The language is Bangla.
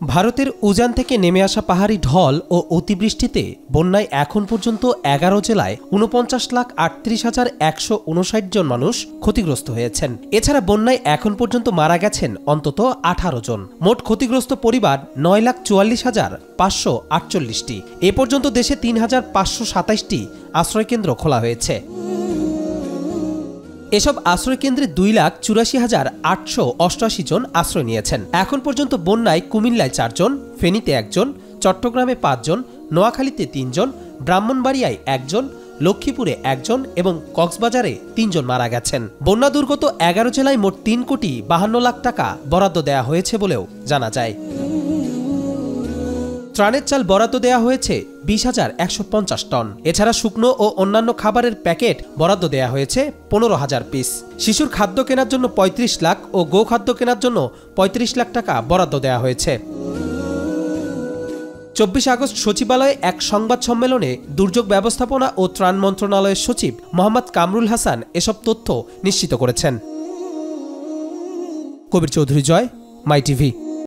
ভারতের উজান থেকে নেমে আসা পাহাড়ি ঢল ও অতিবৃষ্টিতে বন্যায় এখন পর্যন্ত 11 জেলায় 49,38,159 জন মানুষ ক্ষতিগ্রস্ত হয়েছেন। এছাড়া বন্যায় এখন পর্যন্ত মারা গেছেন অন্তত 18 জন। মোট ক্ষতিগ্রস্ত পরিবার 9,44,548টি। এ পর্যন্ত দেশে 3,527টি আশ্রয়কেন্দ্র খোলা হয়েছে। এসব আশ্রয়কেন্দ্রে 2,84,888 জন আশ্রয় নিয়েছেন। এখন পর্যন্ত বন্যায় কুমিল্লায় 4 জন, ফেনীতে 1 জন, চট্টগ্রামে 5 জন, নোয়াখালীতে 3 জন, ব্রাহ্মণবাড়িয়ায় 1 জন, লক্ষ্মীপুরে 1 জন এবং কক্সবাজারে 3 জন মারা গেছেন। বন্যা দুর্গত 11 জেলায় মোট 3,52 লাখ টাকা বরাদ্দ দেয়া হয়েছে বলেও জানা যায়। ত্রাণের চাল বরাদ্দ দেয়া হয়েছে 20,150 টন। এছাড়া শুকনো ও অন্যান্য খাবারের প্যাকেট বরাদ্দ দেয়া হয়েছে 15,000 পিস। শিশুর খাদ্য কেনার জন্য 35 লাখ ও গোখাদ্য কেনার জন্য 35 লাখ টাকা বরাদ্দ দেয়া হয়েছে। 24 আগস্ট সচিবালয়ে এক সংবাদ সম্মেলনে দুর্যোগ ব্যবস্থাপনা ও ত্রাণ মন্ত্রণালয়ের সচিব মোহাম্মদ কামরুল হাসান এসব তথ্য নিশ্চিত করেছেন। কবির চৌধুরী জয়, মাই টিভি।